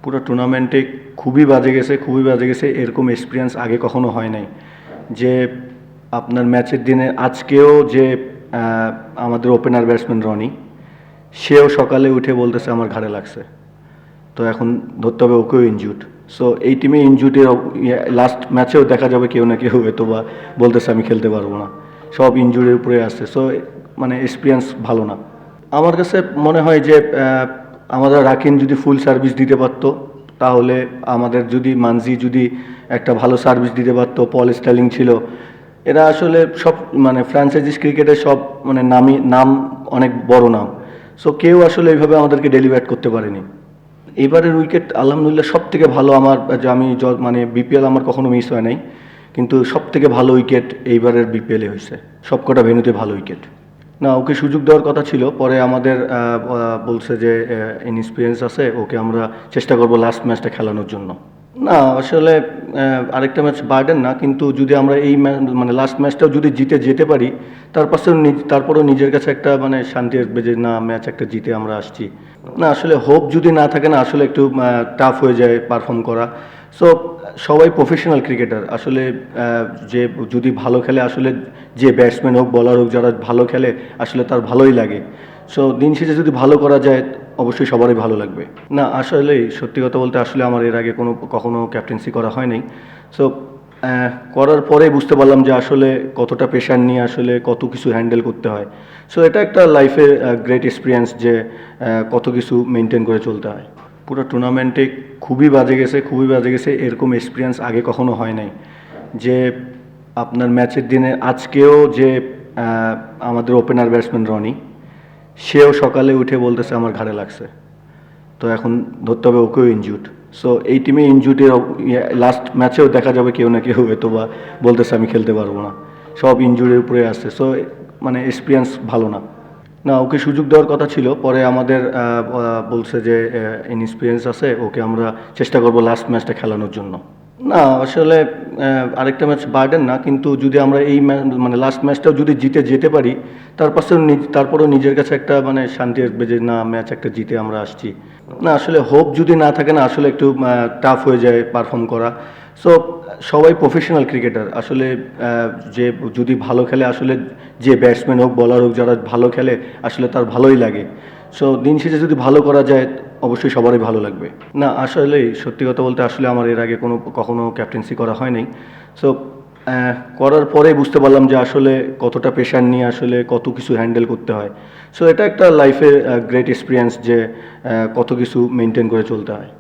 পুরো টুর্নামেন্টে খুবই বাজে গেছে এরকম এক্সপিরিয়েন্স আগে কখনো হয় নাই। যে আপনার ম্যাচের দিনে আজকেও যে আমাদের ওপেনার ব্যাটসম্যান রনি, সেও সকালে উঠে বলতেছে আমার ঘাড়ে লাগছে। তো এখন ধরতে হবে ওকেও ইনজুর্ড। সো এই টিমে ইনজুর্ডের লাস্ট ম্যাচেও দেখা যাবে কেউ না কেউ হয়তো বা বলতেছে আমি খেলতে পারবো না, সব ইনজুরির উপরে আসছে। সো মানে এক্সপিরিয়েন্স ভালো না। আমার কাছে মনে হয় যে আমাদের রাকিন যদি ফুল সার্ভিস দিতে পারতো, তাহলে আমাদের যদি মানজি যদি একটা ভালো সার্ভিস দিতে পারতো, পল স্টার্লিং ছিল, এরা আসলে সব মানে ফ্র্যাঞ্চাইজিস ক্রিকেটের সব মানে নাম অনেক বড় নাম। সো কেউ আসলে এইভাবে আমাদেরকে ডেলিভার করতে পারেনি। এবারের উইকেট আলহামদুলিল্লাহ সব থেকে ভালো আমার, যে আমি মানে বিপিএল আমার কখনো মিস হয় নাই, কিন্তু সব থেকে ভালো উইকেট এইবারের বিপিএলে হয়েছে। সবকটা ভেন্যুতে ভালো উইকেট। না, ওকে সুযোগ দেওয়ার কথা ছিল, পরে আমাদের বলছে যে ইনএক্সপিরিয়েন্স আছে, ওকে আমরা চেষ্টা করব লাস্ট ম্যাচটা খেলানোর জন্য। না আসলে আরেকটা ম্যাচ বার্ডেন না, কিন্তু যদি আমরা এই মানে লাস্ট ম্যাচটাও যদি জিতে যেতে পারি, তারপরেও নিজের কাছে একটা মানে শান্তি আসবে যে না, ম্যাচ একটা জিতে আমরা আসছি। না আসলে হোপ যদি না থাকে না, আসলে একটু টাফ হয়ে যায় পারফর্ম করা। সো সবাই প্রফেশনাল ক্রিকেটার আসলে, যে যদি ভালো খেলে আসলে, যে ব্যাটসম্যান হোক বলার হোক, যারা ভালো খেলে আসলে তার ভালোই লাগে। সো দিন শেষে যদি ভালো করা যায়, অবশ্যই সবারই ভালো লাগবে। না আসলেই সত্যি কথা বলতে আসলে আমার এর আগে কখনো ক্যাপ্টেন্সি করা হয় নাই। সো করার পরে বুঝতে পারলাম যে আসলে কতটা প্রেশার নিয়ে আসলে কত কিছু হ্যান্ডেল করতে হয়। সো এটা একটা লাইফের গ্রেট এক্সপিরিয়েন্স যে কত কিছু মেনটেন করে চলতে হয়। পুরো টুর্নামেন্টে খুবই বাজে গেছে এরকম এক্সপিরিয়েন্স আগে কখনো হয় নাই। যে আপনার ম্যাচের দিনে আজকেও যে আমাদের ওপেনার ব্যাটসম্যান রনি, সেও সকালে উঠে বলতেছে আমার ঘাড়ে লাগছে। তো এখন ধরতে হবে ওকেও ইনজুর্ড। সো এই টিমে ইনজুর্ডের লাস্ট ম্যাচেও দেখা যাবে কেউ না কেউ হয়তো বা বলতেছে আমি খেলতে পারবো না, সব ইনজুরির উপরে আসছে। সো মানে এক্সপিরিয়েন্স ভালো না। না, ওকে সুযোগ দেওয়ার কথা ছিল, পরে আমাদের বলছে যে ইনএক্সপিরিয়েন্স আছে, ওকে আমরা চেষ্টা করব লাস্ট ম্যাচটা খেলানোর জন্য। না আসলে আরেকটা ম্যাচ বার্ডেন না, কিন্তু যদি আমরা এই মানে লাস্ট ম্যাচটাও যদি জিতে যেতে পারি, তারপরেও নিজের কাছে একটা মানে শান্তি আসবে যে না, ম্যাচ একটা জিতে আমরা আসছি। না আসলে হোপ যদি না থাকে না, আসলে একটু টাফ হয়ে যায় পারফর্ম করা। সো সবাই প্রফেশনাল ক্রিকেটার আসলে, যে যদি ভালো খেলে আসলে, যে ব্যাটসম্যান হোক বলার হোক, যারা ভালো খেলে আসলে তার ভালোই লাগে। সো দিন শেষে যদি ভালো করা যায়, অবশ্যই সবারই ভালো লাগবে। না আসলেই সত্যি কথা বলতে আসলে আমার এর আগে কখনো ক্যাপ্টেন্সি করা হয় নাই। সো করার পরে বুঝতে পারলাম যে আসলে কতটা প্রেশার নিয়ে আসলে কত কিছু হ্যান্ডেল করতে হয়। সো এটা একটা লাইফের গ্রেট এক্সপিরিয়েন্স যে কত কিছু মেনটেন করে চলতে হয়।